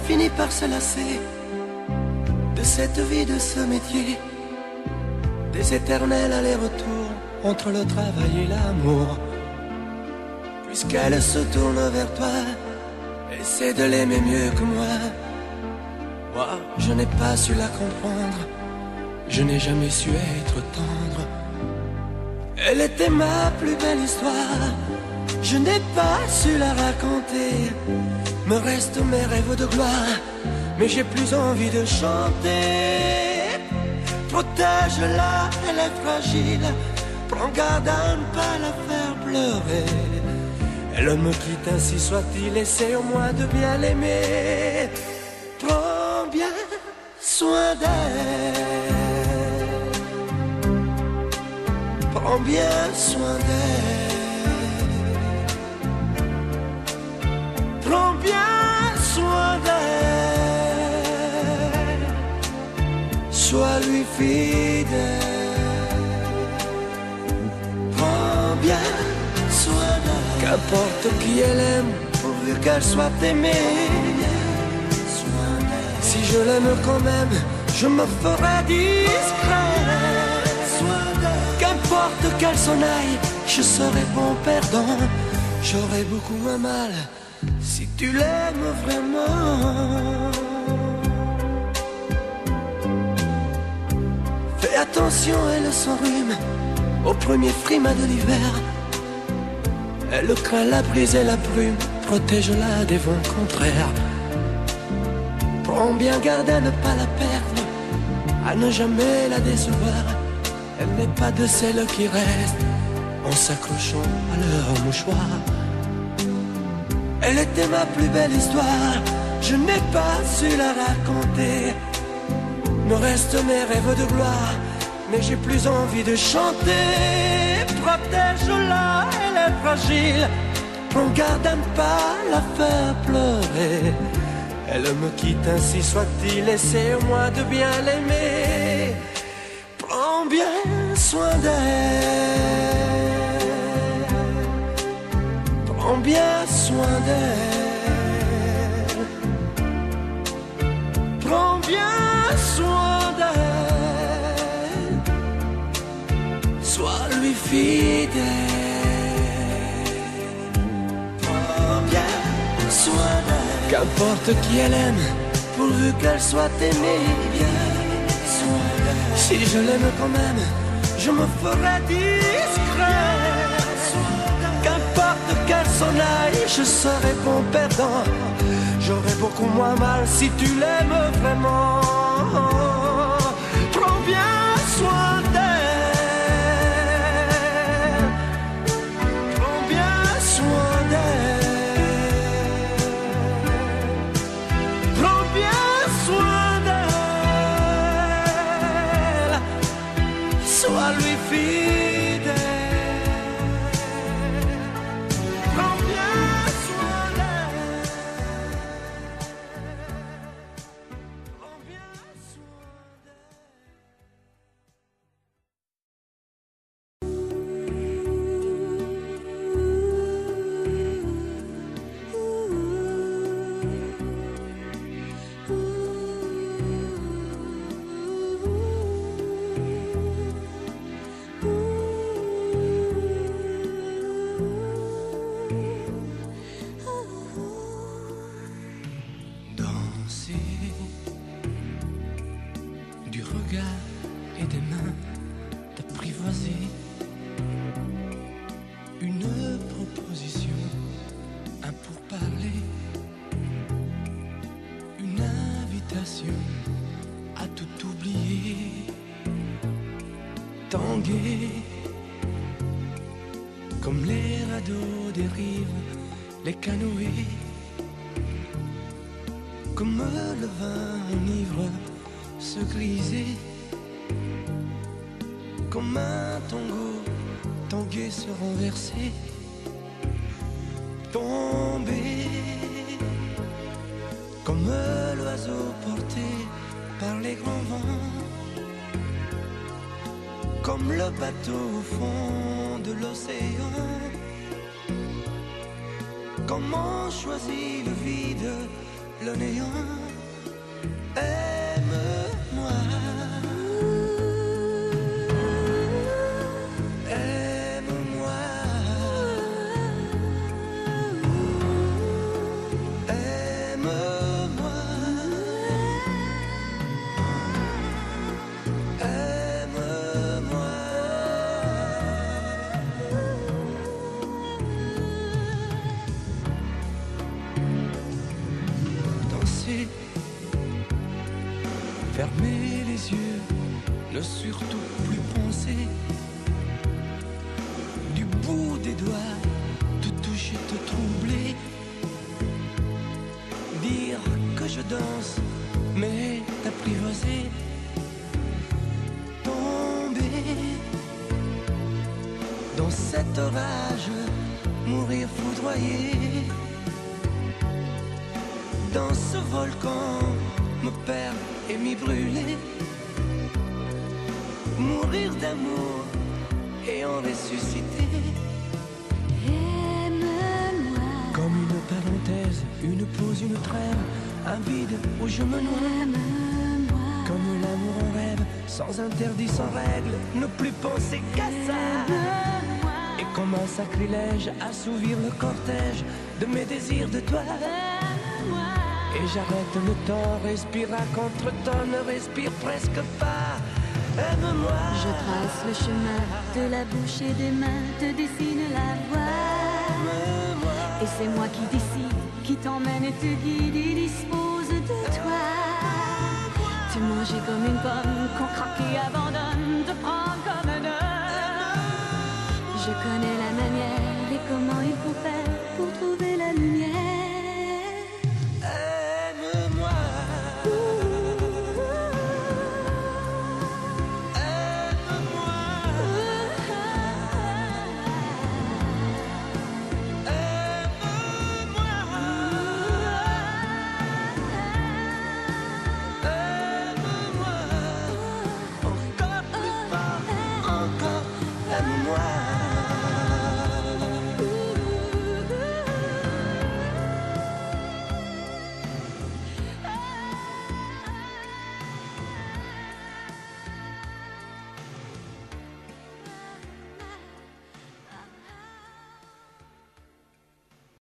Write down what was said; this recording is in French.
finit par se lasser de cette vie, de ce métier, des éternels allers-retours entre le travail et l'amour. Puisqu'elle se tourne vers toi, essaie de l'aimer mieux que moi. Moi, je n'ai pas su la comprendre, je n'ai jamais su être tendre. Elle était ma plus belle histoire, je n'ai pas su la raconter. Me restent mes rêves de gloire, mais j'ai plus envie de chanter. Protège-la, elle est fragile, prends garde à ne pas la faire pleurer. Elle me quitte, ainsi soit-il, essaie au moins de bien l'aimer. Prends bien soin d'elle, prends bien soin d'elle, prends bien soin d'elle, sois lui fidèle. Prends bien soin d'elle, qu'importe qui elle aime, pourvu qu'elle soit aimée. Si je l'aime quand même, je me ferai discret. Qu'importe qu'elle s'en aille, je serai bon perdant. J'aurai beaucoup moins mal si tu l'aimes vraiment. Fais attention, elle s'enrhume au premier frima de l'hiver. Elle craint la brise et la brume, protège-la des vents contraires. Prends bien garde à ne pas la perdre, à ne jamais la décevoir. Elle n'est pas de celles qui restent en s'accrochant à leur mouchoir. Elle était ma plus belle histoire, je n'ai pas su la raconter. Me restent mes rêves de gloire, mais j'ai plus envie de chanter. Protège-la, elle est fragile, prends garde à ne pas la faire pleurer. Elle me quitte, ainsi soit-il, essaie au moins de bien l'aimer. Prends bien soin d'elle, prends bien soin d'elle, prends bien soin d'elle, sois lui fidèle. Prends bien soin d'elle, qu'importe qui elle aime, pourvu qu'elle soit aimée. Si je l'aime quand même, je me ferai discret. Qu'importe qu'elle s'en aille, je serai bon perdant. J'aurai beaucoup moins mal si tu l'aimes vraiment. Prends bien soin d'elle, prends bien soin d'elle, prends bien soin d'elle, sois lui fidèle. Prends bien soin d'elle, prends bien soin d'elle. Danser du regard et des mains, t'apprivoiser. Une proposition, un pourparler, une invitation à tout oublier. Tanguer comme les radeaux des rives, les canoës. Comme le vin enivre, se griser. Comme un tango, tanguer, se renverser. Tomber comme l'oiseau porté par les grands vents. Comme le bateau au fond de l'océan. Comment choisit le vide le néant. Aime-moi, aime-moi, aime-moi, aime-moi. Danser, fermer les yeux, ne surtout plus penser. Du bout des doigts, te toucher, te troubler. Dire que je danse, mais t'apprivoiser. Tomber dans cet orage, mourir foudroyé. Dans ce volcan, me perdre et m'y brûler. Mourir d'amour et en ressusciter. Aime-moi, Comme une parenthèse, une pause, une trêve, un vide où je me noie. aime-moi, Comme l'amour en rêve, sans interdit, sans règle, ne plus penser qu'à ça. aime-moi, Et comme un sacrilège, assouvir le cortège de mes désirs de toi. aime-moi. Et j'arrête le temps, respire à contre-temps, ne respire presque pas. Aime-moi. Je trace le chemin de la bouche et des mains, te dessine la voie. Aime-moi. Et c'est moi qui décide, qui t'emmène et te guide et dispose de toi. Te manger comme une pomme, qu'on craque et abandonne, te prendre comme un homme. Je connais la manière et comment il faut faire pour trouver la lumière.